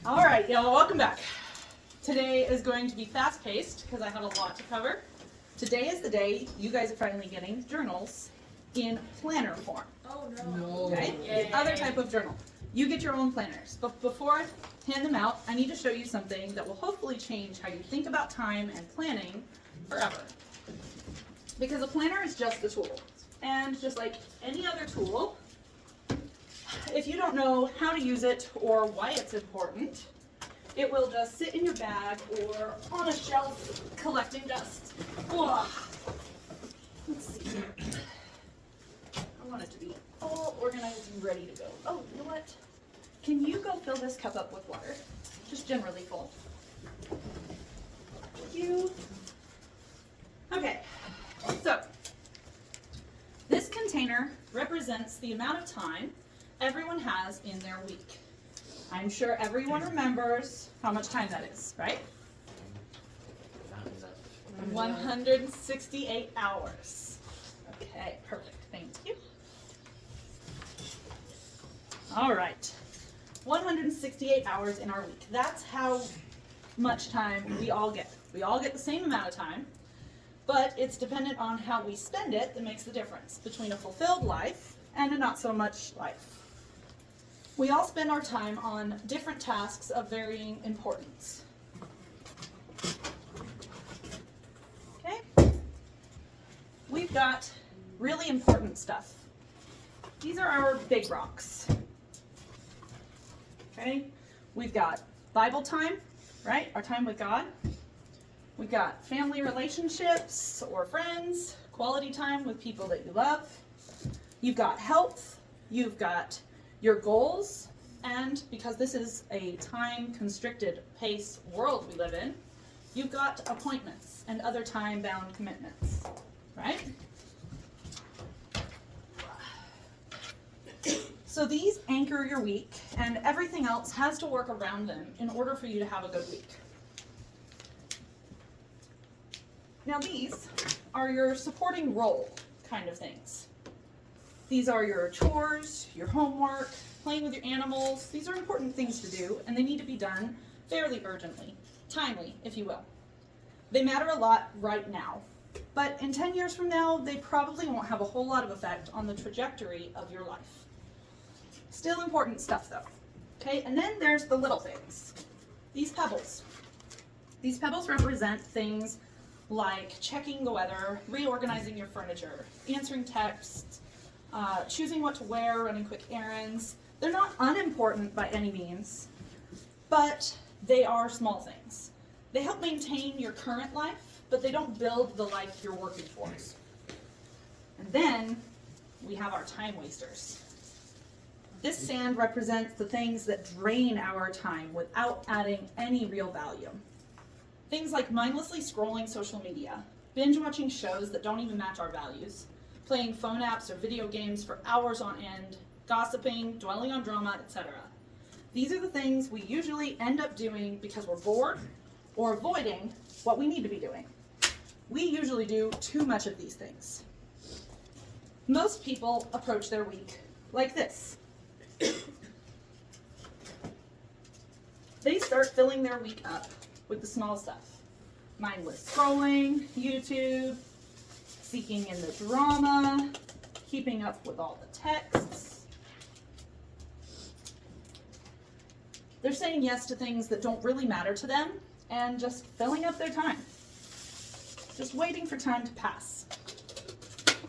All right, y'all, welcome back. Today is going to be fast-paced because I have a lot to cover. Today is the day you guys are finally getting journals in planner form. Oh, no. Okay? The other type of journal. You get your own planners. But before I hand them out, I need to show you something that will hopefully change how you think about time and planning forever. Because a planner is just a tool. And just like any other tool, if you don't know how to use it or why it's important, it will just sit in your bag or on a shelf collecting dust. Ugh. Let's see here. I want it to be all organized and ready to go. Oh, you know what? Can you go fill this cup up with water? Just generally full. Thank you. Okay, so this container represents the amount of time everyone has in their week. I'm sure everyone remembers how much time that is, right? 168 hours. Okay, perfect. Thank you. All right. 168 hours in our week. That's how much time we all get. We all get the same amount of time, but it's dependent on how we spend it that makes the difference between a fulfilled life and a not so much life. We all spend our time on different tasks of varying importance. Okay? We've got really important stuff. These are our big rocks. Okay? We've got Bible time, right? Our time with God. We've got family relationships or friends, quality time with people that you love. You've got health. You've got your goals, and because this is a time-constricted pace world we live in, you've got appointments and other time-bound commitments, right? So these anchor your week, and everything else has to work around them in order for you to have a good week. Now these are your supporting role kind of things. These are your chores, your homework, playing with your animals. These are important things to do, and they need to be done fairly urgently, timely, if you will. They matter a lot right now, but in 10 years from now, they probably won't have a whole lot of effect on the trajectory of your life. Still important stuff, though. Okay, and then there's the little things. These pebbles. These pebbles represent things like checking the weather, reorganizing your furniture, answering texts, choosing what to wear, running quick errands. They're not unimportant by any means, but they are small things. They help maintain your current life, but they don't build the life you're working towards. And then we have our time wasters. This sand represents the things that drain our time without adding any real value. Things like mindlessly scrolling social media, binge watching shows that don't even match our values, playing phone apps or video games for hours on end, gossiping, dwelling on drama, etc. These are the things we usually end up doing because we're bored or avoiding what we need to be doing. We usually do too much of these things. Most people approach their week like this. They start filling their week up with the small stuff. Mindless scrolling, YouTube, seeking in the drama, keeping up with all the texts. They're saying yes to things that don't really matter to them and just filling up their time. Just waiting for time to pass.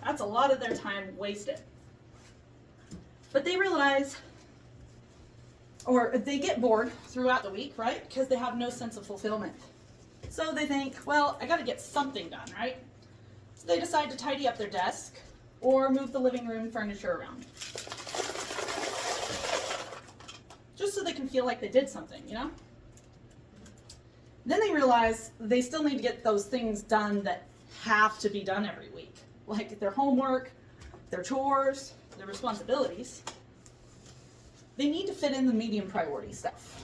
That's a lot of their time wasted. But they realize, or they get bored throughout the week, right? Because they have no sense of fulfillment. So they think, well, I got to get something done, right? So they decide to tidy up their desk or move the living room furniture around. Just so they can feel like they did something, you know? Then they realize they still need to get those things done that have to be done every week, like their homework, their chores, their responsibilities. They need to fit in the medium priority stuff.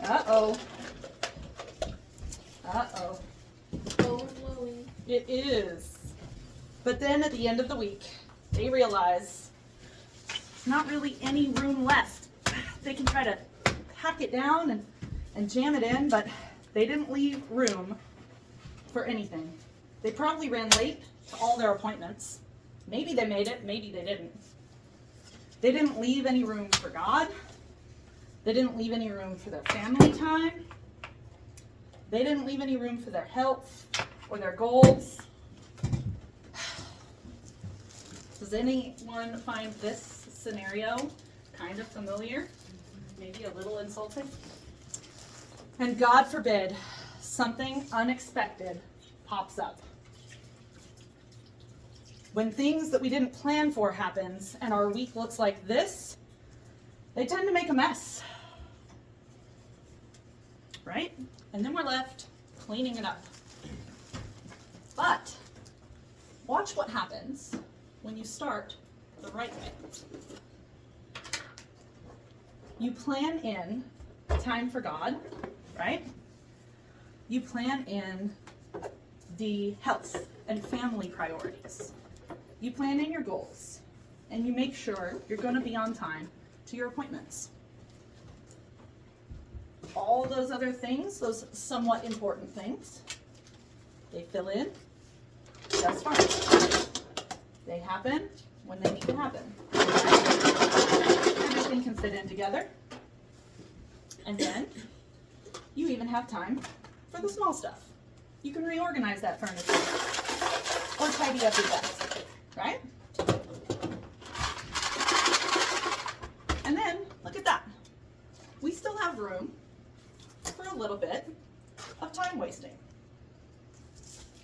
Uh-oh. Uh-oh. Overflowing. It is. But then at the end of the week, they realize there's not really any room left. they can try to pack it down and jam it in, but they didn't leave room for anything. They probably ran late to all their appointments. Maybe they made it, maybe they didn't. They didn't leave any room for God. They didn't leave any room for their family time. They didn't leave any room for their health or their goals. Does anyone find this scenario kind of familiar? Maybe a little insulting? And God forbid, something unexpected pops up. When things that we didn't plan for happens and our week looks like this, they tend to make a mess. Right? And then we're left cleaning it up. But watch what happens when you start the right way. You plan in time for God, right? You plan in the health and family priorities. You plan in your goals, and you make sure you're going to be on time to your appointments. All those other things, those somewhat important things, they fill in just fine. They happen when they need to happen. Everything can fit in together. And then you even have time for the small stuff. You can reorganize that furniture or tidy up your desk, right? And then look at that. We still have room for a little bit of time wasting.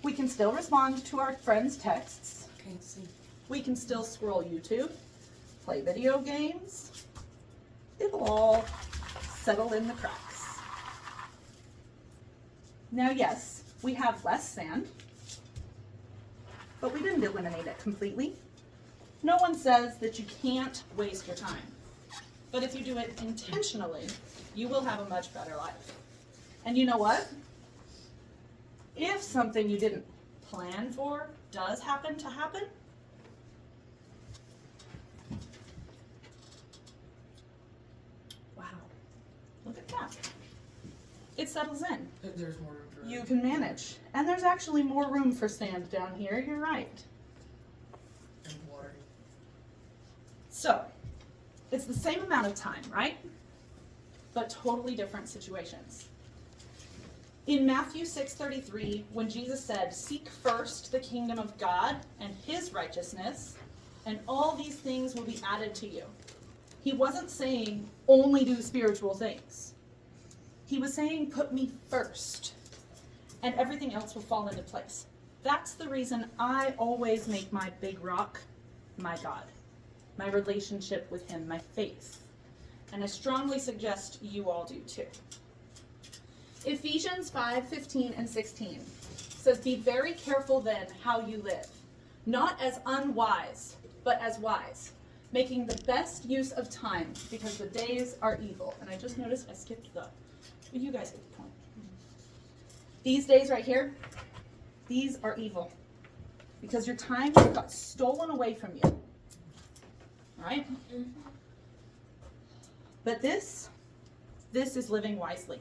We can still respond to our friends' texts. Can't see. We can still scroll YouTube, play video games. It'll all settle in the cracks. Now, yes, we have less sand, but we didn't eliminate it completely. No one says that you can't waste your time. But if you do it intentionally, you will have a much better life. And you know what? If something you didn't plan for does happen to happen, wow, look at that. It settles in. There's more room for You can manage. And there's actually more room for sand down here, you're right. and water. So, it's the same amount of time, right? But totally different situations. In Matthew 6:33, when Jesus said, "Seek first the kingdom of God and his righteousness, and all these things will be added to you," he wasn't saying only do spiritual things. He was saying put me first, and everything else will fall into place. That's the reason I always make my big rock my God, my relationship with him, my faith. And I strongly suggest you all do too. Ephesians 5:15 and 16 says, "Be very careful then how you live, not as unwise, but as wise, making the best use of time, because the days are evil." And I just noticed I skipped the, well, you guys get the point. These days right here, these are evil, because your time got stolen away from you. All right? But this is living wisely.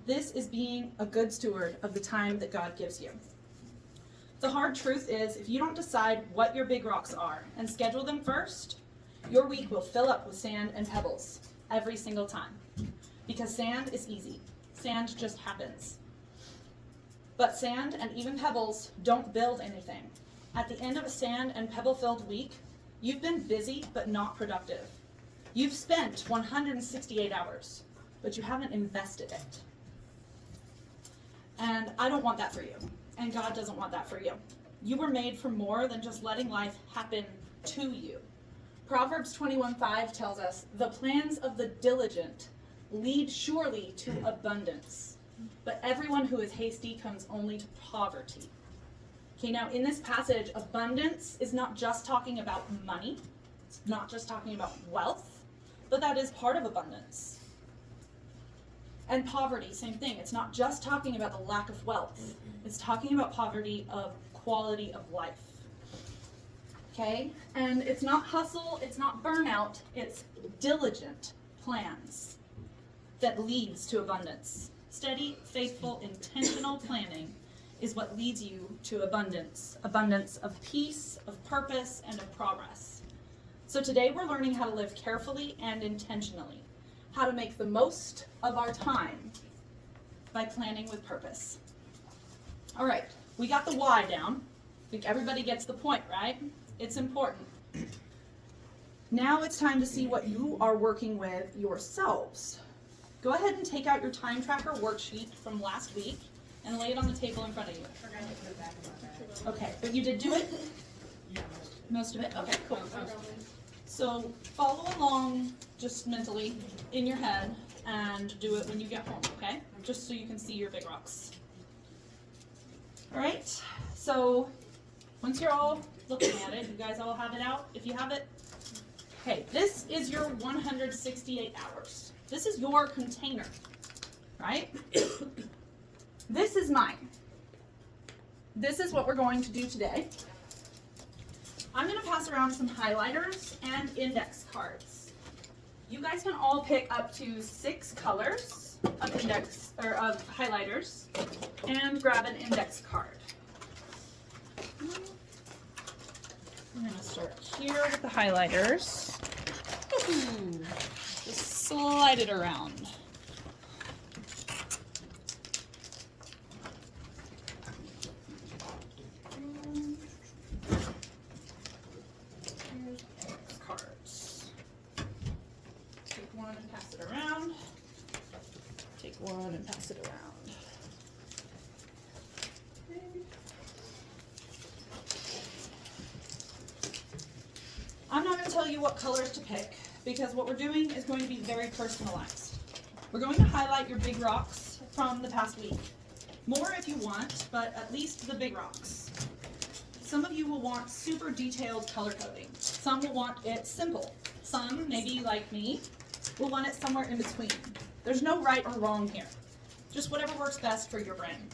This is being a good steward of the time that God gives you. The hard truth is, if you don't decide what your big rocks are and schedule them first, your week will fill up with sand and pebbles every single time. Because sand is easy. Sand just happens. But sand and even pebbles don't build anything. At the end of a sand and pebble-filled week, you've been busy but not productive. You've spent 168 hours, but you haven't invested it. And I don't want that for you. And God doesn't want that for you. You were made for more than just letting life happen to you. Proverbs 21:5 tells us, "The plans of the diligent lead surely to abundance, but everyone who is hasty comes only to poverty." Okay, now in this passage, abundance is not just talking about money. It's not just talking about wealth, but that is part of abundance. And poverty, same thing. It's not just talking about the lack of wealth. It's talking about poverty of quality of life. Okay? And it's not hustle, it's not burnout, it's diligent plans that leads to abundance. Steady, faithful, intentional planning is what leads you to abundance. Abundance of peace, of purpose, and of progress. So today we're learning how to live carefully and intentionally. How to make the most of our time by planning with purpose. All right, we got the why down. I think everybody gets the point, right? It's important. Now it's time to see what you are working with yourselves. Go ahead and take out your time tracker worksheet from last week and lay it on the table in front of you. Okay, but you did do it? Most of it? Okay, cool. So follow along just mentally in your head and do it when you get home, okay? Just so you can see your big rocks. All right, so once you're all looking at it, you guys all have it out? If you have it, okay, this is your 168 hours. This is your container, right? This is mine. This is what we're going to do today. I'm going to pass around some highlighters and index cards. You guys can all pick up to 6 colors of of highlighters and grab an index card. I'm going to start here with the highlighters. Ooh, just slide it around. Here's index cards. Take one and pass it around. Take one and pass it around. I'm not going to tell you what colors to pick because what we're doing is going to be very personalized. We're going to highlight your big rocks from the past week. More if you want, but at least the big rocks. Some of you will want super detailed color coding. Some will want it simple. Some, maybe like me, will want it somewhere in between. There's no right or wrong here. Just whatever works best for your brain.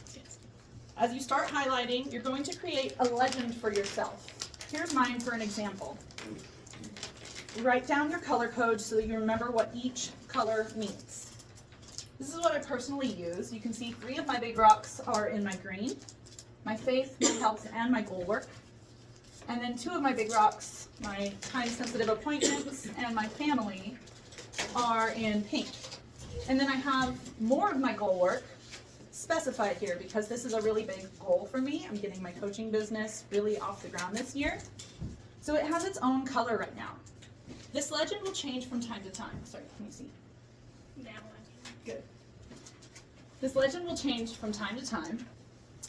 As you start highlighting, you're going to create a legend for yourself. Here's mine for an example. Write down your color code so that you remember what each color means. This is what I personally use. You can see 3 of my big rocks are in my green, my faith, my health, and my goal work. And then 2 of my big rocks, my time-sensitive appointments and my family, are in pink. And then I have more of my goal work specified here because this is a really big goal for me. I'm getting my coaching business really off the ground this year. So it has its own color right now. This legend will change from time to time. Sorry, can you see? Good. This legend will change from time to time.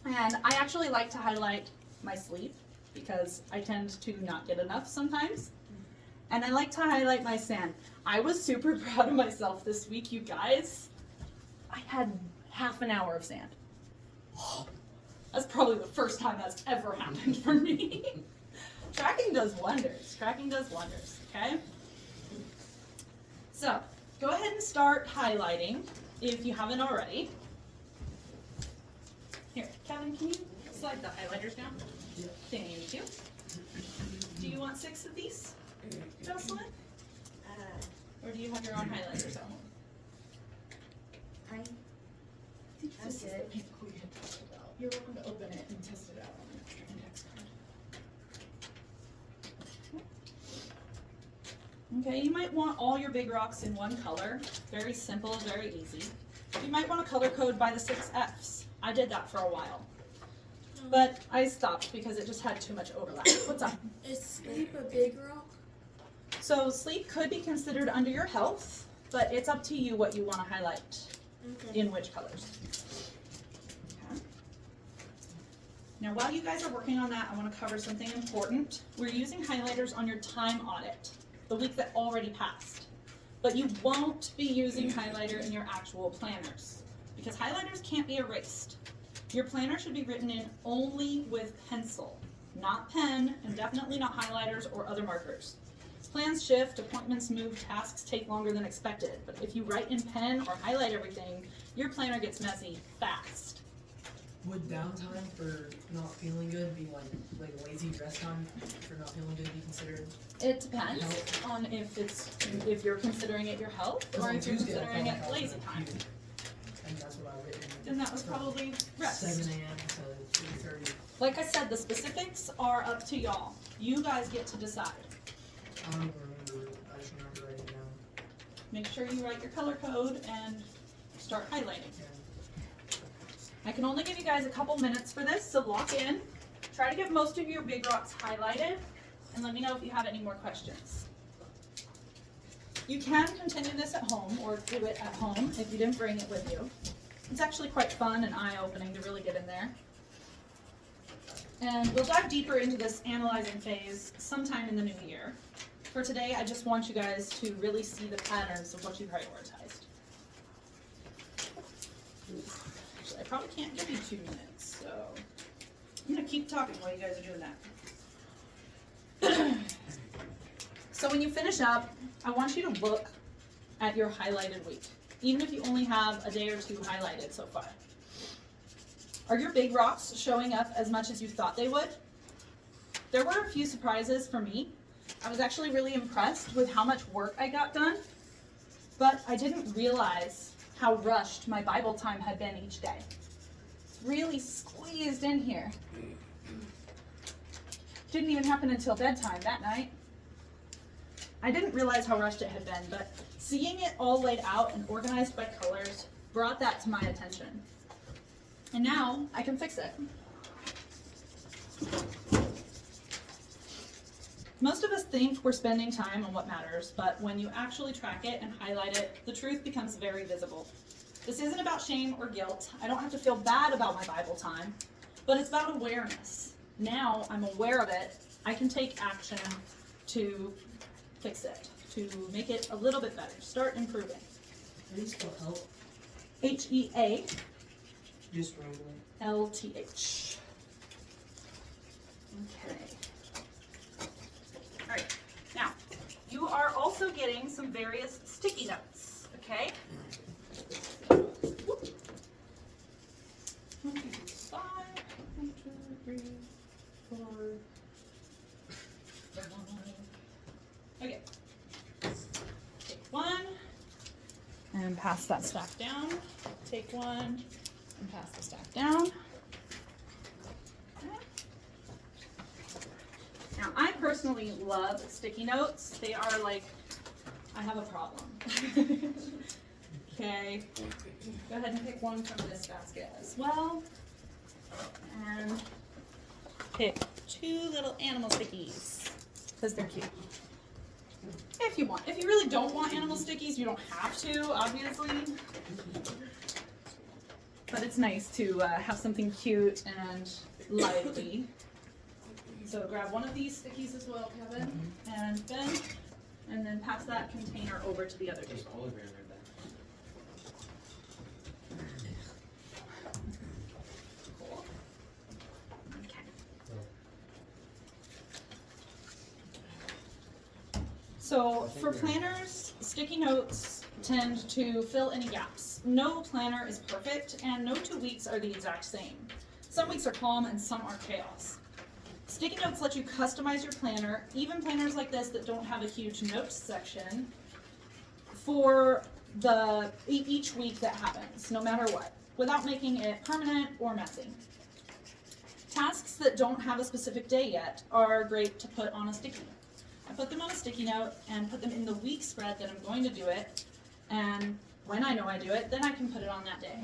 And I actually like to highlight my sleep because I tend to not get enough sometimes. And I like to highlight my sand. I was super proud of myself this week, you guys. I had half an hour of sand. That's probably the first time that's ever happened for me. Tracking does wonders. Tracking does wonders, okay? So, go ahead and start highlighting if you haven't already. Here, Kevin, can you slide the highlighters down? Thank you. Do you want 6 of these, Jocelyn? Or do you have your own highlighters at home? I This is the pink we had talked about. You're welcome to open it and test it out on an extra index card. Okay, you might want all your big rocks in one color. Very simple, very easy. You might want to color code by the 6 Fs. I did that for a while. But I stopped because it just had too much overlap. What's up? Is sleep a big rock? So sleep could be considered under your health, but it's up to you what you want to highlight in which colors. Okay. Now while you guys are working on that, I want to cover something important. We're using highlighters on your time audit, the week that already passed. But you won't be using highlighter in your actual planners because highlighters can't be erased. Your planner should be written in only with pencil, not pen, and definitely not highlighters or other markers. Plans shift, appointments move, tasks take longer than expected. But if you write in pen or highlight everything, your planner gets messy fast. Would downtime for not feeling good be like lazy rest time for not feeling good be considered? It depends on if you're considering it your health 'Cause or on if you're Tuesday, I considering felt it like I was lazy in a time. puke. And that's what I written. Then that was from probably rest. 7 a.m. to 3:30. Like I said, the specifics are up to y'all. You guys get to decide. I don't even remember. I just remember writing it down. Make sure you write your color code and start highlighting. Yeah. I can only give you guys a couple minutes for this, so lock in. Try to get most of your big rocks highlighted, and let me know if you have any more questions. You can continue this at home, or do it at home if you didn't bring it with you. It's actually quite fun and eye-opening to really get in there. And we'll dive deeper into this analyzing phase sometime in the new year. For today, I just want you guys to really see the patterns of what you prioritized. Actually, I probably can't give you 2 minutes, so I'm gonna keep talking while you guys are doing that. So when you finish up, I want you to look at your highlighted week, even if you only have a day or 2 highlighted so far. Are your big rocks showing up as much as you thought they would? There were a few surprises for me. I was actually really impressed with how much work I got done, but I didn't realize how rushed my Bible time had been each day. It's really squeezed in here. Didn't even happen until bedtime that night. I didn't realize how rushed it had been, but seeing it all laid out and organized by colors brought that to my attention. And now I can fix it. Most of us think we're spending time on what matters, but when you actually track it and highlight it, the truth becomes very visible. This isn't about shame or guilt. I don't have to feel bad about my Bible time, but it's about awareness. Now I'm aware of it, I can take action to fix it, to make it a little bit better, start improving. How do you spell help? HEALTH. Just rambling. Okay. All right. Now, you are also getting some various sticky notes, okay? 1, 2, 5, 1, 2, 3, 4, 5. Okay. Take 1 and pass that stack down. Take 1 and pass the stack down. Okay. Now, I personally love sticky notes. They are like, I have a problem. Okay, go ahead and pick 1 from this basket as well. And pick 2 little animal stickies, because they're cute. If you want. If you really don't want animal stickies, you don't have to, obviously. But it's nice to have something cute and lively. So grab one of these stickies as well, Kevin, and Ben, and then pass that container over to the other table. Cool. Okay. So for planners, sticky notes tend to fill any gaps. No planner is perfect, and no 2 weeks are the exact same. Some weeks are calm and some are chaos. Sticky notes let you customize your planner, even planners like this that don't have a huge notes section, for each week that happens, no matter what, without making it permanent or messy. Tasks that don't have a specific day yet are great to put on a sticky note. I put them on a sticky note and put them in the week spread that I'm going to do it, and when I know I do it, then I can put it on that day.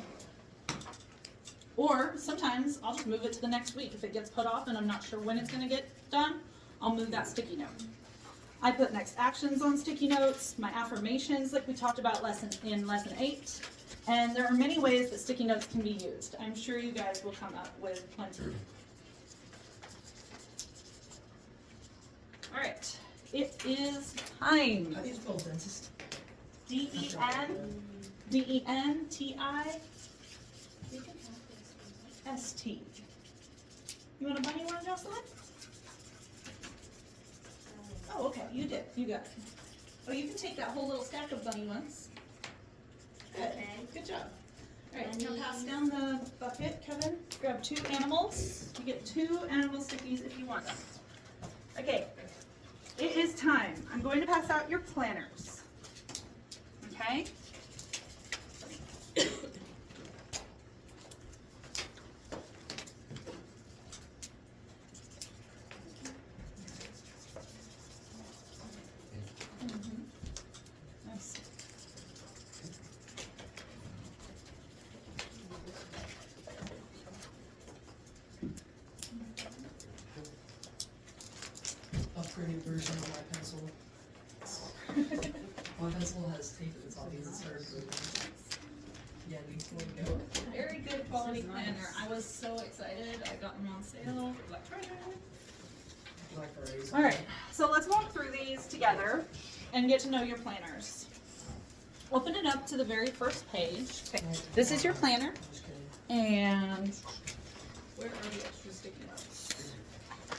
Or sometimes I'll just move it to the next week. If it gets put off and I'm not sure when it's going to get done, I'll move that sticky note. I put next actions on sticky notes, my affirmations like we talked about in lesson 8, and there are many ways that sticky notes can be used. I'm sure you guys will come up with plenty. All right, it is time. How do you spell dentist? DENDENTIST. You want a bunny one, Jocelyn? Oh, okay, you did. You got it. Oh, you can take that whole little stack of bunny ones. Good. Okay. Good job. Alright, I'm gonna pass down the bucket, Kevin. Grab 2 animals. You get 2 animal stickies if you want them. Okay, it is time. I'm going to pass out your planners. Okay? Nice. Upgraded version of my pencil. My pencil has tape at the top because it started moving. Yeah, it needs to go. Very good quality planner. I was so excited. I got them on sale for Black Friday. Black Fridays. All right, so let's walk through these together and get to know your planners. Open it up to the very first page. Okay, this is your planner, I'm just kidding. and where are the extra sticky notes?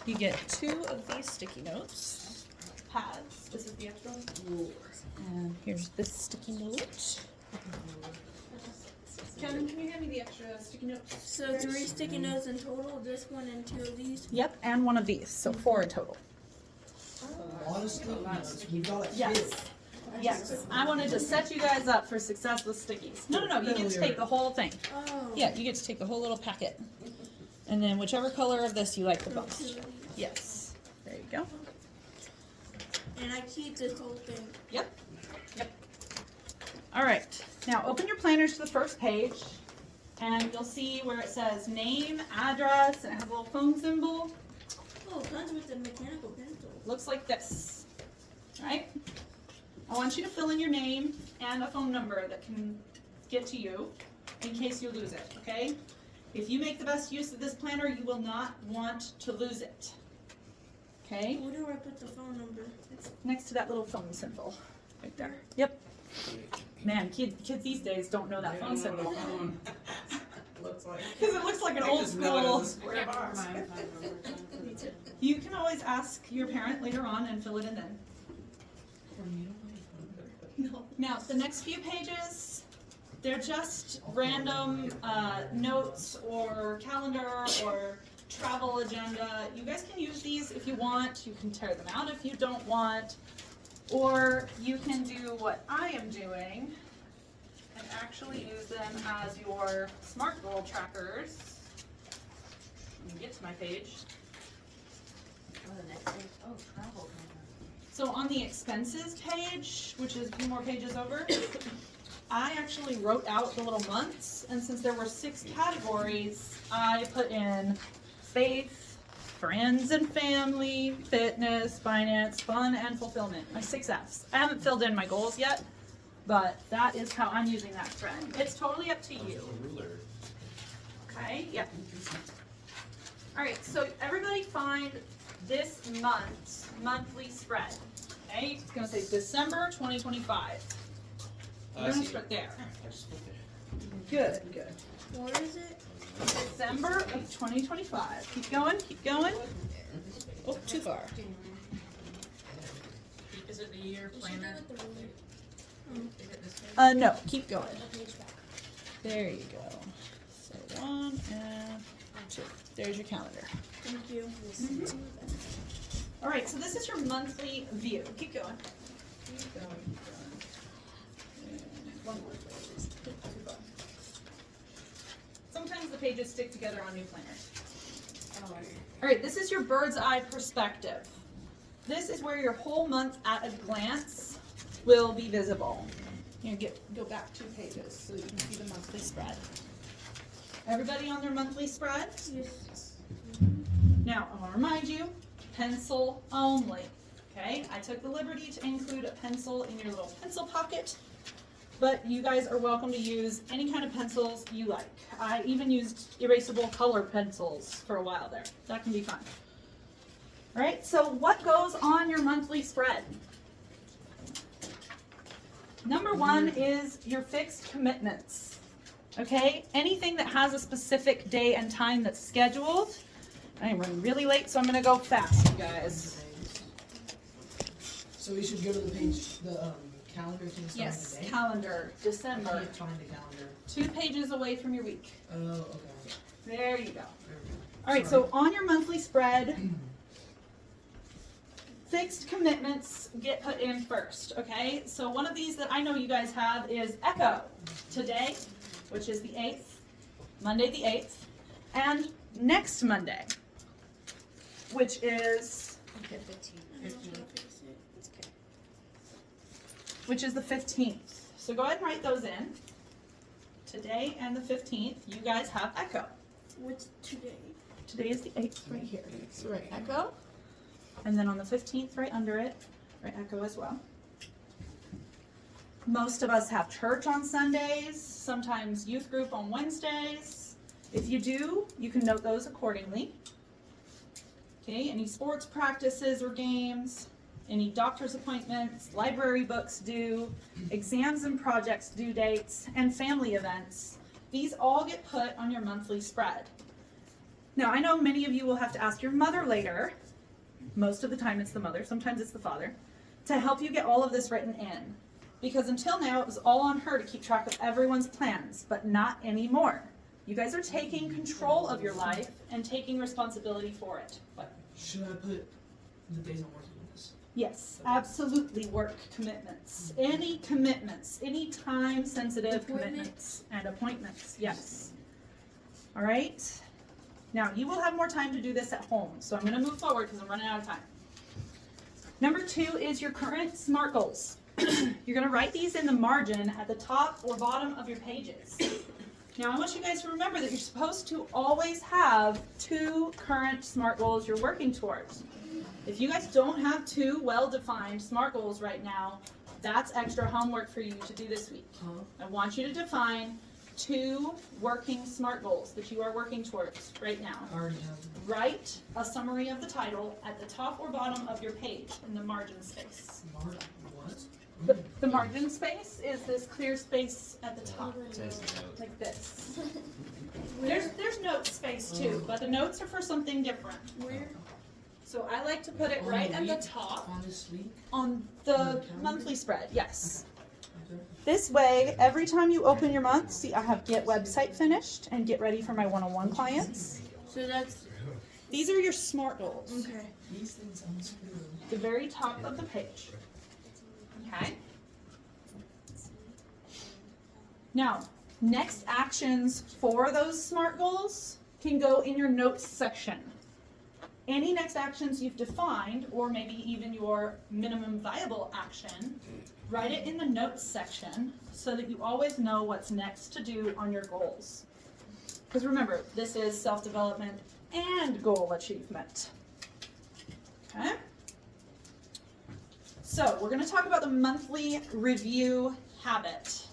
You get 2 of these sticky notes, pads. This is the extra one. And here's this sticky note. Kevin, can you hand me the extra sticky notes? So 3 sticky notes in total, this one and 2 of these. Yep, and 1 of these, so 4 in total. A lot of sticky notes. We got it. Yes. Yes, I wanted to set you guys up for success with stickies. No, you get to take the whole thing. Oh. Yeah, you get to take the whole little packet. And then whichever color of this you like the So 2 most. of these. Yes. There you go. And I keep this whole thing. Yep. All right. Now open your planners to the first page, and you'll see where it says name, address, and it has a little phone symbol. Oh, it comes with a mechanical pencil. Looks like this. All right? I want you to fill in your name and a phone number that can get to you in case you lose it, okay? If you make the best use of this planner, you will not want to lose it. Okay? Where do I put the phone number? It's next to that little phone symbol. Right there. Yep. Man, kids these days don't know that phone symbol. Looks like. Because it looks like an old school. You can always ask your parent later on and fill it in then. Now, the next few pages, they're just random notes or calendar or travel agenda. You guys can use these if you want. You can tear them out if you don't want. Or you can do what I am doing and actually use them as your SMART goal trackers. Let me get to my page. Travel. So on the expenses page, which is a few more pages over, I actually wrote out the little months, and since there were 6 categories, I put in faith, friends and family, fitness, finance, fun, and fulfillment. My 6 F's. I haven't filled in my goals yet, but that is how I'm using that thread. It's totally up to you. Okay, yep. All right, so everybody find this month's monthly spread. Okay, it's gonna say December 2025. We're gonna start there. Good, good. Where is it? December of 2025. Keep going, keep going. Oh, too far. Is it the year You should do planner? it the ruler. Is it this way? No, keep going. A page back. There you go. So 1 and 2. There's your calendar. Thank you. All right, so this is your monthly view. Keep going. Keep going, keep going. And 1 more, please. Too far. Sometimes the pages stick together on new planners. All right, this is your bird's eye perspective. This is where your whole month at a glance will be visible. You go back 2 pages so you can see the monthly spread. Everybody on their monthly spread? Yes. Now, I want to remind you, pencil only. Okay, I took the liberty to include a pencil in your little pencil pocket, but you guys are welcome to use any kind of pencils you like. I even used erasable color pencils for a while there. That can be fun. All right, so what goes on your monthly spread? Number 1 is your fixed commitments. Okay, anything that has a specific day and time that's scheduled. I am running really late, so I'm gonna go fast, you guys. So we should go to the page, the calendar thing starting Yes, today? calendar, I December. can't find the calendar. 2 pages away from your week. Oh, okay. There you go. There we go. All right, Sorry. so on your monthly spread, fixed commitments get put in first, okay? So one of these that I know you guys have is ECCHO. Today, which is the 8th, Monday the 8th, and next Monday, which is, I don't know if it's it. which is the 15th. So go ahead and write those in. Today and the 15th, you guys have ECCHO. What's today? Today is the 8th right here. So write ECCHO. And then on the 15th, right under it, write ECCHO as well. Most of us have church on Sundays, sometimes youth group on Wednesdays. If you do, you can note those accordingly. Okay, any sports practices or games, any doctor's appointments, library books due, exams and projects due dates, and family events. These all get put on your monthly spread. Now, I know many of you will have to ask your mother later. Most of the time it's the mother, sometimes it's the father, to help you get all of this written in. Because until now, it was all on her to keep track of everyone's plans, but not anymore. You guys are taking control of your life and taking responsibility for it. But Should I put the days I'm working on this? yes, absolutely work commitments. Any time-sensitive Appointments. commitments and appointments, yes. All right? Now, you will have more time to do this at home, so I'm going to move forward because I'm running out of time. Number 2 is your current SMART goals. You're going to write these in the margin at the top or bottom of your pages. Now, I want you guys to remember that you're supposed to always have 2 current SMART goals you're working towards. If you guys don't have 2 well-defined SMART goals right now, that's extra homework for you to do this week. I want you to define 2 working SMART goals that you are working towards right now. I already have them. Write a summary of the title at the top or bottom of your page in the margin space. What? The margin space is this clear space at the top, like this. There's note space too, but the notes are for something different. Where? So I like to put it On right the at the week? top On this week? on the the calendar? monthly spread, yes. Okay. This way, every time you open your month, see I have get website finished and get ready for my one-on-one clients. So that's These are your SMART goals, okay. These things unscrew. the very top of the page. Okay? Now, next actions for those SMART goals can go in your notes section. Any next actions you've defined, or maybe even your minimum viable action, write it in the notes section so that you always know what's next to do on your goals. Because remember, this is self-development and goal achievement. Okay? So, we're going to talk about the monthly review habit.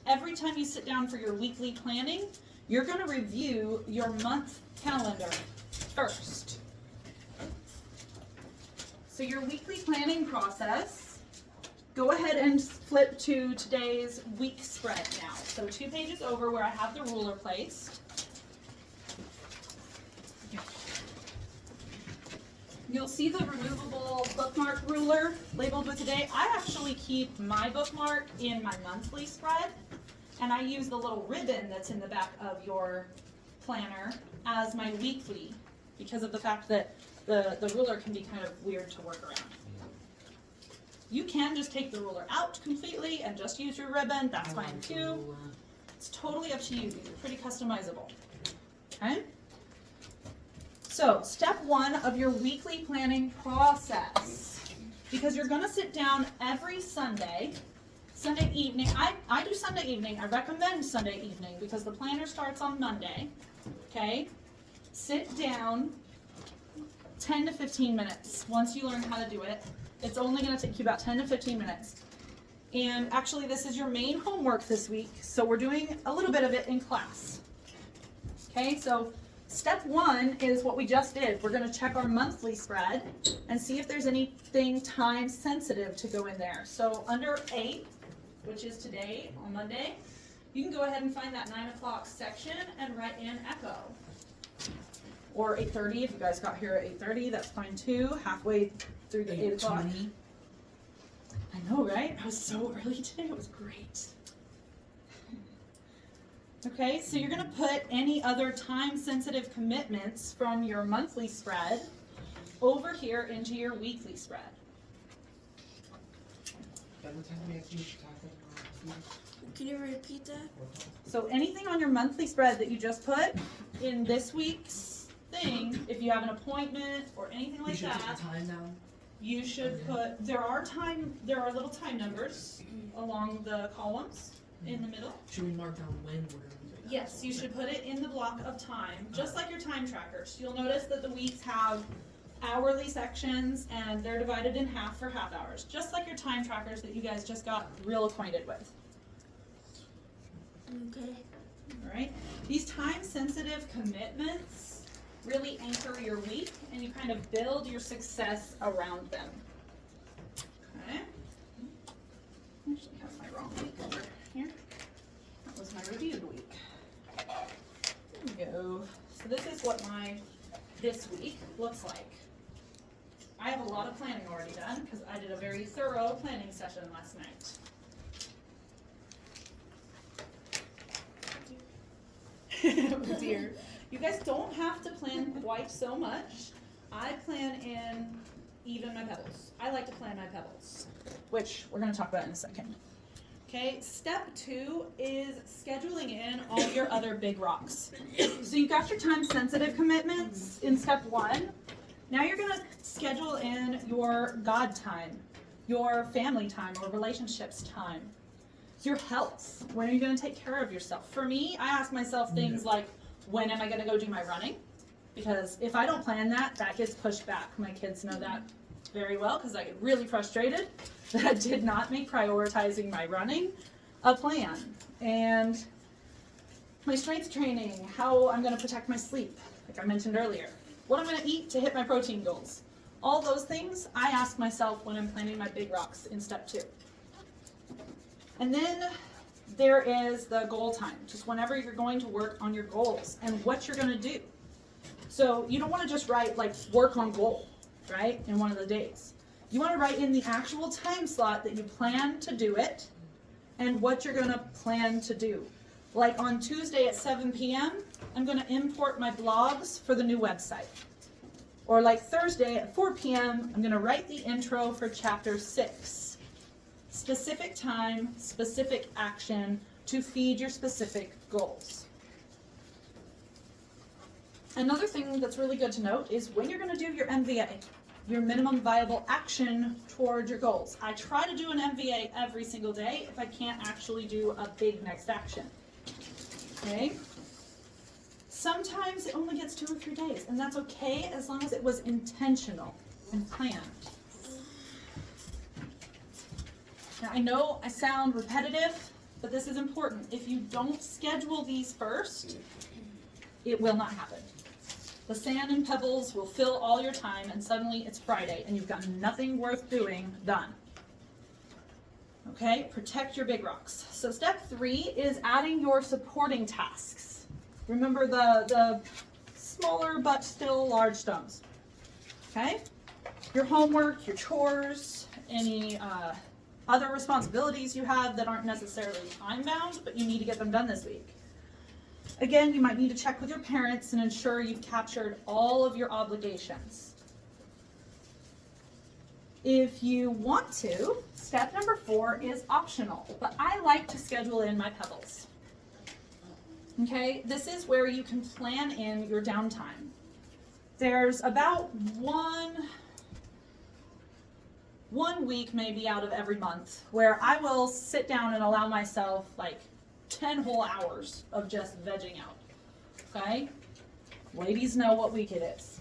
Every time you sit down for your weekly planning, you're going to review your month calendar first. So your weekly planning process, go ahead and flip to today's week spread now. So 2 pages over where I have the ruler placed. You'll see the removable bookmark ruler labeled with today. I actually keep my bookmark in my monthly spread, and I use the little ribbon that's in the back of your planner as my weekly because of the fact that the ruler can be kind of weird to work around. You can just take the ruler out completely and just use your ribbon. That's fine too. It's totally up to you. These are pretty customizable. Okay? So, step 1 of your weekly planning process. Because you're going to sit down every Sunday evening. I do Sunday evening. I recommend Sunday evening because the planner starts on Monday. Okay? Sit down 10 to 15 minutes once you learn how to do it. It's only going to take you about 10 to 15 minutes. And actually, this is your main homework this week, so we're doing a little bit of it in class. Okay, so step 1 is what we just did. We're going to check our monthly spread and see if there's anything time sensitive to go in there. So under 8, which is today on Monday, you can go ahead and find that 9 o'clock section and write in ECHO. Or 8:30 if you guys got here at 8:30, that's fine too. Halfway through the 8 o'clock. 8:20. I I know, right? I was so early today. It was great. Okay, so you're going to put any other time-sensitive commitments from your monthly spread over here into your weekly spread. Can you repeat that? So anything on your monthly spread that you just put in this week's thing, if you have an appointment or anything You like should put that, the time down. you should put, there are little time numbers along the columns in the middle. Should we mark down when we're gonna be doing that? Yes, you should put it in the block of time, just like your time trackers. You'll notice that the weeks have hourly sections and they're divided in half for half hours, just like your time trackers that you guys just got real acquainted with. Okay. All right, these time-sensitive commitments really anchor your week and you kind of build your success around them. Okay. I actually have my wrong week over here. That was my reviewed week. There we go. So this is what this week looks like. I have a lot of planning already done because I did a very thorough planning session last night. Oh dear. You guys don't have to plan quite so much. I plan in even my pebbles. I like to plan my pebbles, which we're going to talk about in a second. Okay, step 2 is scheduling in all your other big rocks. So you got your time-sensitive commitments in step 1. Now you're going to schedule in your God time, your family time or relationships time, your health. When are you going to take care of yourself? For me, I ask myself things like, when am I going to go do my running? Because if I don't plan that, that gets pushed back. My kids know that very well because I get really frustrated that I did not make prioritizing my running a plan. And my strength training, how I'm going to protect my sleep, like I mentioned earlier. What I'm going to eat to hit my protein goals. All those things I ask myself when I'm planning my big rocks in step 2. And then there is the goal time, just whenever you're going to work on your goals and what you're going to do. So you don't want to just write like work on goal, right, in one of the days. You want to write in the actual time slot that you plan to do it and what you're going to plan to do. Like on Tuesday at 7 p.m., I'm going to import my blogs for the new website. Or like Thursday at 4 p.m., I'm going to write the intro for chapter 6. Specific time, specific action to feed your specific goals. Another thing that's really good to note is when you're going to do your MVA, your minimum viable action toward your goals. I try to do an MVA every single day if I can't actually do a big next action. Okay? Sometimes it only gets 2 or 3 days, and that's okay as long as it was intentional and planned. Now, I know I sound repetitive, but this is important. If you don't schedule these first, it will not happen. The sand and pebbles will fill all your time, and suddenly it's Friday, and you've got nothing worth doing done. Okay, protect your big rocks. So step 3 is adding your supporting tasks. Remember the smaller but still large stones. Okay? Your homework, your chores, any other responsibilities you have that aren't necessarily time-bound, but you need to get them done this week. Again, you might need to check with your parents and ensure you've captured all of your obligations. If you want to, step number 4 is optional, but I like to schedule in my pebbles. Okay, this is where you can plan in your downtime. There's about one week maybe out of every month where I will sit down and allow myself like 10 whole hours of just vegging out. Okay? Ladies know what week it is.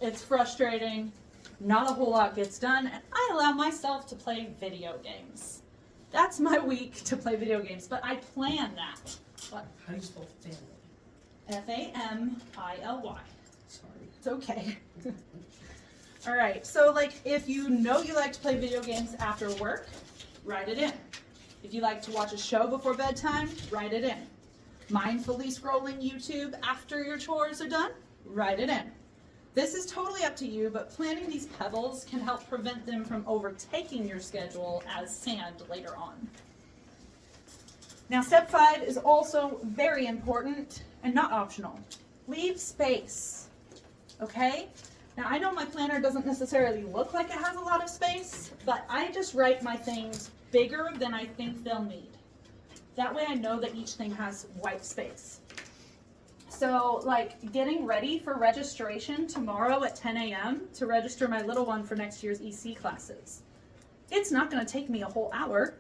It's frustrating. Not a whole lot gets done, and I allow myself to play video games. That's my week to play video games, but I plan that. What? How do you spell family? Family. Sorry. It's okay. All right, so like if you know you like to play video games after work, write it in. If you like to watch a show before bedtime, write it in. Mindfully scrolling YouTube after your chores are done, write it in. This is totally up to you, but planting these pebbles can help prevent them from overtaking your schedule as sand later on. Now, step 5 is also very important and not optional. Leave space, okay? Now, I know my planner doesn't necessarily look like it has a lot of space, but I just write my things bigger than I think they'll need. That way I know that each thing has white space. So, like, getting ready for registration tomorrow at 10 a.m. to register my little one for next year's EC classes. It's not going to take me a whole hour,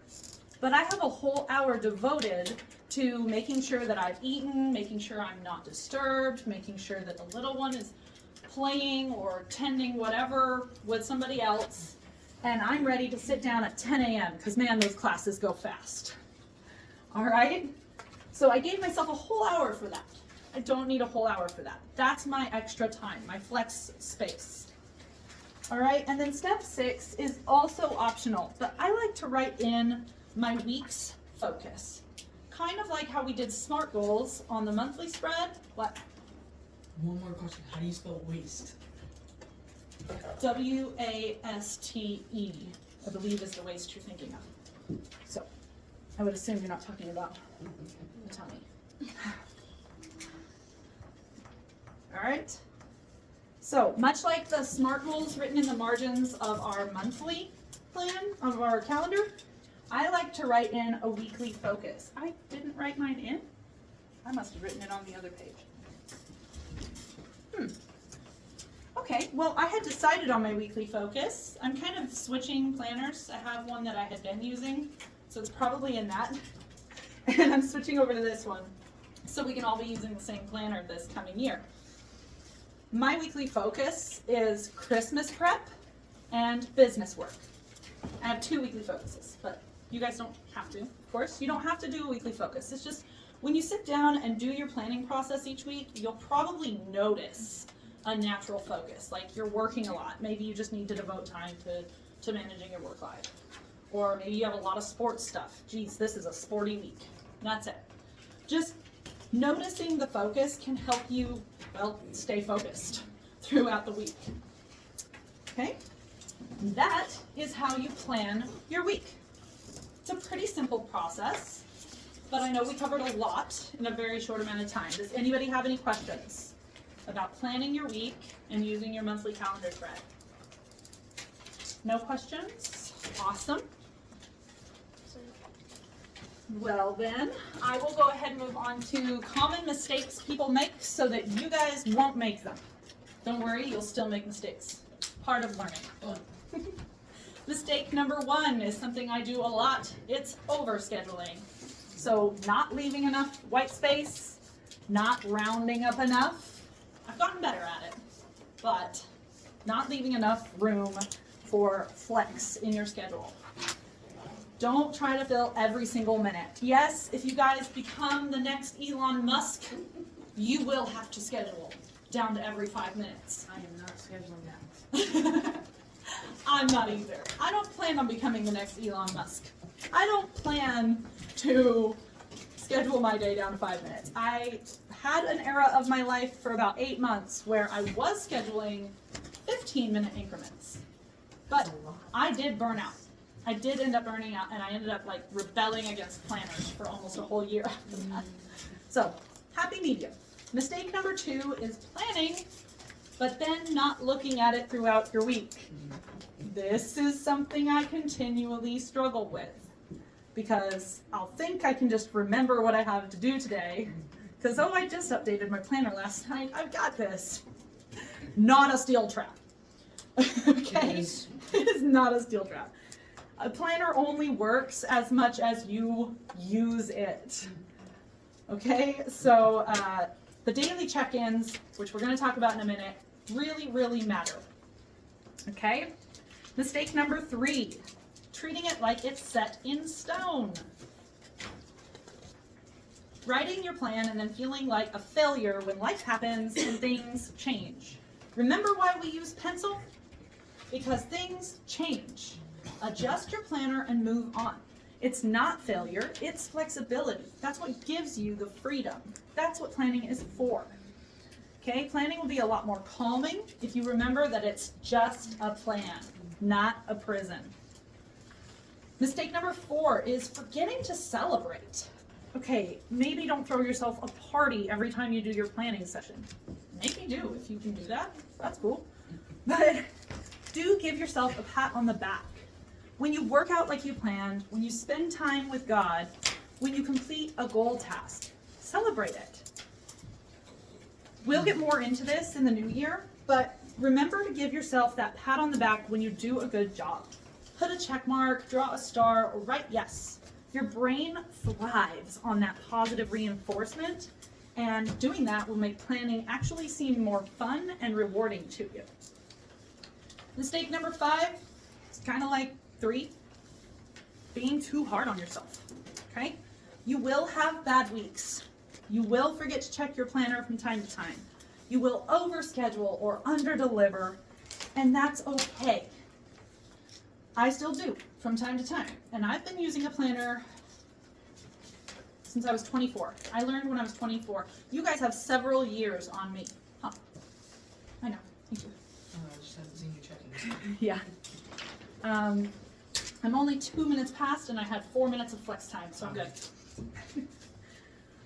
but I have a whole hour devoted to making sure that I've eaten, making sure I'm not disturbed, making sure that the little one is playing or tending whatever with somebody else, and I'm ready to sit down at 10 a.m. because, man, those classes go fast. All right? So I gave myself a whole hour for that. I don't need a whole hour for that. That's my extra time, my flex space. All right, and then step 6 is also optional, but I like to write in my week's focus. Kind of like how we did SMART goals on the monthly spread. What? One more question. How do you spell waste? W-A-S-T-E, I believe is the waste you're thinking of. So, I would assume you're not talking about the tummy. All right. So, much like the SMART goals written in the margins of our monthly plan, of our calendar, I like to write in a weekly focus. I didn't write mine in. I must have written it on the other page. Okay, well, I had decided on my weekly focus. I'm kind of switching planners. I have one that I had been using, so it's probably in that. And I'm switching over to this one, so we can all be using the same planner this coming year. My weekly focus is Christmas prep and business work. I have 2 weekly focuses, but you guys don't have to, of course. You don't have to do a weekly focus. It's just when you sit down and do your planning process each week, you'll probably notice a natural focus. Like you're working a lot. Maybe you just need to devote time to managing your work life. Or maybe you have a lot of sports stuff. Geez, this is a sporty week. That's it. Just noticing the focus can help you, well, stay focused throughout the week. Okay? That is how you plan your week. It's a pretty simple process, but I know we covered a lot in a very short amount of time. Does anybody have any questions about planning your week and using your monthly calendar spread? No questions? Awesome. Well then, I will go ahead and move on to common mistakes people make so that you guys won't make them. Don't worry, you'll still make mistakes. Part of learning. Mistake number 1 is something I do a lot. It's overscheduling. So not leaving enough white space, not rounding up enough. I've gotten better at it, but not leaving enough room for flex in your schedule. Don't try to fill every single minute. Yes, if you guys become the next Elon Musk, you will have to schedule down to every 5 minutes. I am not scheduling that. I'm not either. I don't plan on becoming the next Elon Musk. I don't plan to schedule my day down to 5 minutes. I had an era of my life for about 8 months where I was scheduling 15-minute increments. But I did burn out. I did end up burning out, and I ended up like rebelling against planners for almost a whole year after that. So, happy medium. Mistake number 2 is planning, but then not looking at it throughout your week. This is something I continually struggle with because I'll think I can just remember what I have to do today because, oh, I just updated my planner last night. I've got this. Not a steel trap. Okay? It is not a steel trap. A planner only works as much as you use it. Okay? So the daily check-ins, which we're going to talk about in a minute, really, really matter. Okay? Mistake number 3, treating it like it's set in stone. Writing your plan and then feeling like a failure when life happens and things change. Remember why we use pencil? Because things change. Adjust your planner and move on. It's not failure, it's flexibility. That's what gives you the freedom. That's what planning is for. Okay, planning will be a lot more calming if you remember that it's just a plan, not a prison. Mistake number 4 is forgetting to celebrate. Okay, maybe don't throw yourself a party every time you do your planning session. Maybe do if you can do that. That's cool. But do give yourself a pat on the back. When you work out like you planned, when you spend time with God, when you complete a goal task, celebrate it. We'll get more into this in the new year, but remember to give yourself that pat on the back when you do a good job. Put a check mark, draw a star, or write yes. Your brain thrives on that positive reinforcement, and doing that will make planning actually seem more fun and rewarding to you. Mistake number 5, it's kind of like 3, being too hard on yourself, okay? You will have bad weeks. You will forget to check your planner from time to time. You will overschedule or underdeliver, and that's okay. I still do from time to time, and I've been using a planner since I was 24. I learned when I was 24. You guys have several years on me. Huh. I know. Thank you. I just haven't seen you checking. Yeah. I'm only 2 minutes past, and I had 4 minutes of flex time, so I'm good.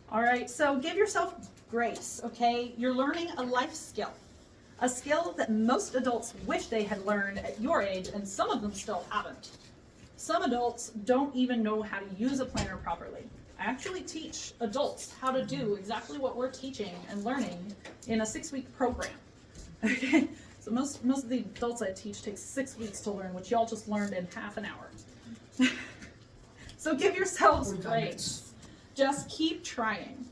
All right, so give yourself grace, okay? You're learning a life skill, a skill that most adults wish they had learned at your age, and some of them still haven't. Some adults don't even know how to use a planner properly. I actually teach adults how to do exactly what we're teaching and learning in a 6-week program. Okay, so most of the adults I teach take 6 weeks to learn, which y'all just learned in half an hour. So give yourselves grace. Just keep trying.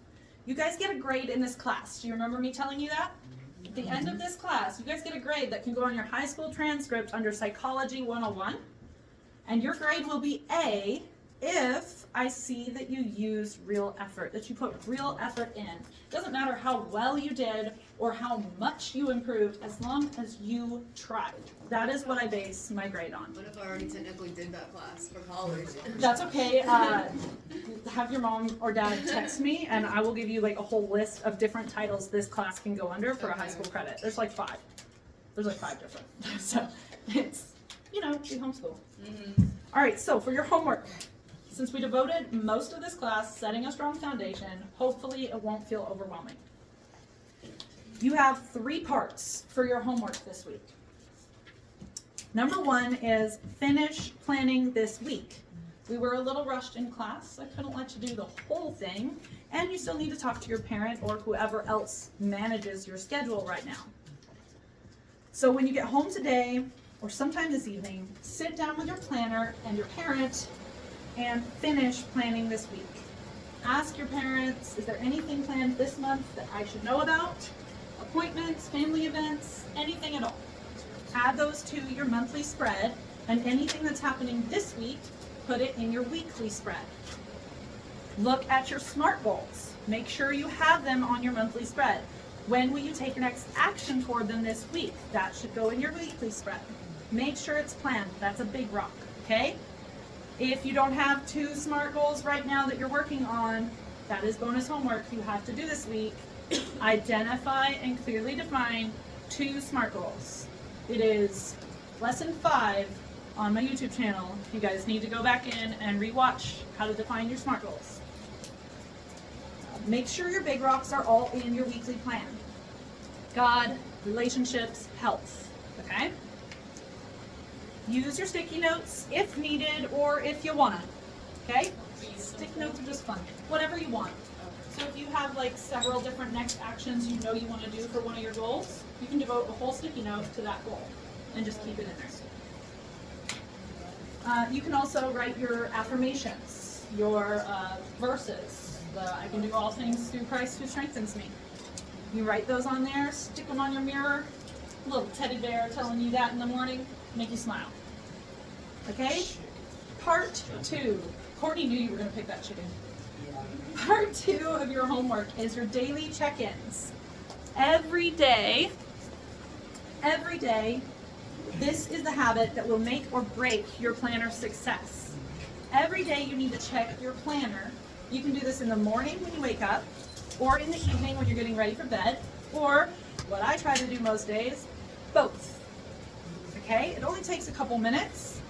You guys get a grade in this class. Do you remember me telling you that? At the end of this class, you guys get a grade that can go on your high school transcript under Psychology 101. And your grade will be A if I see that you use real effort, that you put real effort in. It doesn't matter how well you did or how much you improved, as long as you tried. That is what I base my grade on. What if I already technically did that class for college? That's okay. Have your mom or dad text me, and I will give you like a whole list of different titles this class can go under for a high school credit. There's like 5. There's like 5 different. So it's, we homeschool. Mm-hmm. All right, so for your homework, since we devoted most of this class setting a strong foundation, hopefully it won't feel overwhelming. You have 3 parts for your homework this week. Number 1 is finish planning this week. We were a little rushed in class. I couldn't let you do the whole thing, and you still need to talk to your parent or whoever else manages your schedule right now. So when you get home today or sometime this evening, sit down with your planner and your parent and finish planning this week. Ask your parents, is there anything planned this month that I should know about? Appointments, family events, anything at all. Add those to your monthly spread, and anything that's happening this week, put it in your weekly spread. Look at your SMART goals. Make sure you have them on your monthly spread. When will you take your next action toward them this week? That should go in your weekly spread. Make sure it's planned. That's a big rock, okay? If you don't have 2 SMART goals right now that you're working on, that is bonus homework you have to do this week. Identify and clearly define 2 SMART goals. It is lesson 5 on my YouTube channel. You guys need to go back in and rewatch how to define your SMART goals. Make sure your big rocks are all in your weekly plan. God, relationships, health, okay? Use your sticky notes if needed or if you wanna, okay? Sticky notes are just fun, whatever you want. So if you have like several different next actions you wanna do for one of your goals, you can devote a whole sticky note to that goal and just keep it in there. You can also write your affirmations, your verses. I can do all things through Christ who strengthens me. You write those on there, stick them on your mirror, a little teddy bear telling you that in the morning, make you smile. Okay? Part 2. Courtney knew you were going to pick that chicken. Part 2 of your homework is your daily check-ins. Every day, this is the habit that will make or break your planner's success. Every day you need to check your planner. You can do this in the morning when you wake up, or in the evening when you're getting ready for bed, Or what I try to do most days, both. Okay, it only takes a couple minutes.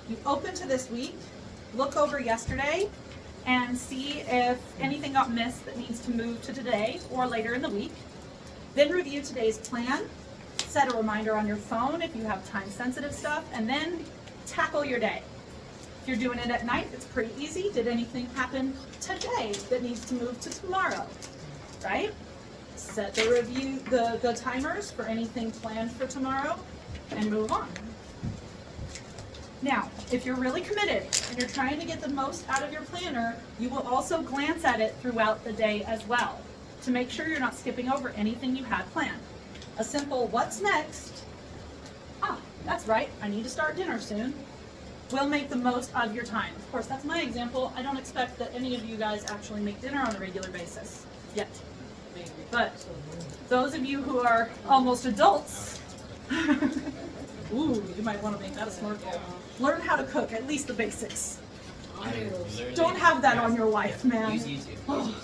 You open to this week, look over yesterday, and see if anything got missed that needs to move to today or later in the week. Then review today's plan, set a reminder on your phone if you have time-sensitive stuff, and then tackle your day. If you're doing it at night, it's pretty easy. Did anything happen today that needs to move to tomorrow, right? Set the timers for anything planned for tomorrow and move on. Now, if you're really committed and you're trying to get the most out of your planner, you will also glance at it throughout the day as well to make sure you're not skipping over anything you had planned. A simple "what's next?" That's right, I need to start dinner soon, will make the most of your time. Of course, that's my example. I don't expect that any of you guys actually make dinner on a regular basis yet. But those of you who are almost adults, ooh, you might want to make that a smart goal. Learn how to cook, at least the basics. Don't have that on your life, man. Use YouTube. Oh.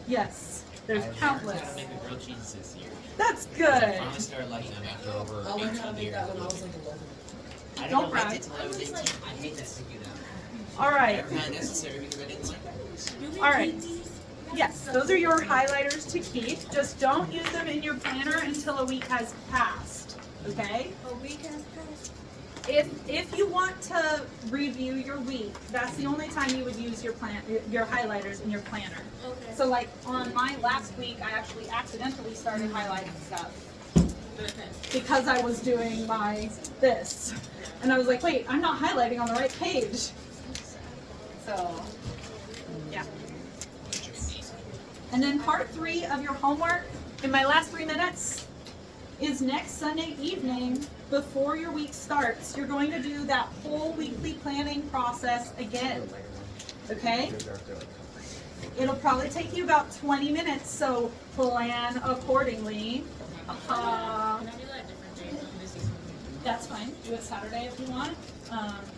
Yes, there's countless. I making grilled cheese this year. That's I good. finally started liking them after over I learned how to 18 make years. that when I was like 11. I Don't never liked brag. it till I was 18. I hate that sticky though. All right. Never found it necessary because I didn't like it. Do we All right. keep these? Yes, those are your highlighters to keep. Just don't use them in your planner until a week has passed. Okay? A week has passed. If you want to review your week, that's the only time you would use your highlighters in your planner. Okay. So like on my last week, I actually accidentally started highlighting stuff because I was doing this. And I was like, wait, I'm not highlighting on the right page. So, yeah. And then part 3 of your homework, in my last 3 minutes, is next Sunday evening before your week starts. You're going to do that whole weekly planning process again. Okay? It'll probably take you about 20 minutes, so plan accordingly. Can I do that different days? I'm busy. That's fine. Do it Saturday if you want.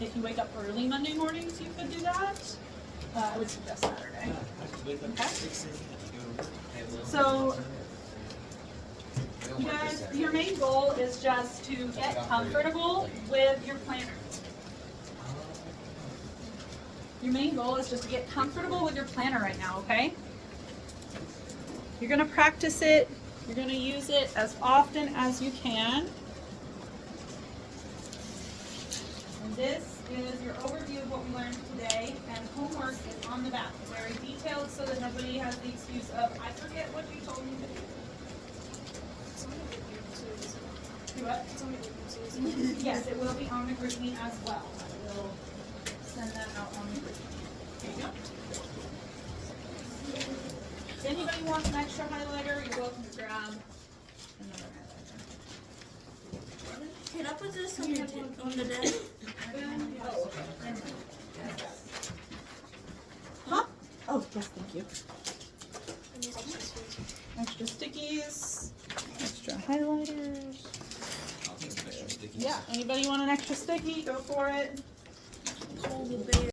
If you wake up early Monday mornings, you could do that. I would suggest Saturday. Okay. So, you guys, your main goal is just to get comfortable with your planner. Your main goal is just to get comfortable with your planner right now, okay? You're going to practice it. You're going to use it as often as you can. And this is your overview of what we learned today, and homework is on the back. Very detailed so that nobody has the excuse of, I forget what you told me to do. Do what? Yes, it will be on the group meet as well. I will send that out on the group meet. There you go. If anybody wants an extra highlighter, you're welcome to grab another highlighter. Can I put this on the desk? Huh? Oh, yes, thank you. Extra stickies, extra highlighters. I'll take some extra stickies. Yeah, anybody want an extra sticky? Go for it. Oh, the bear.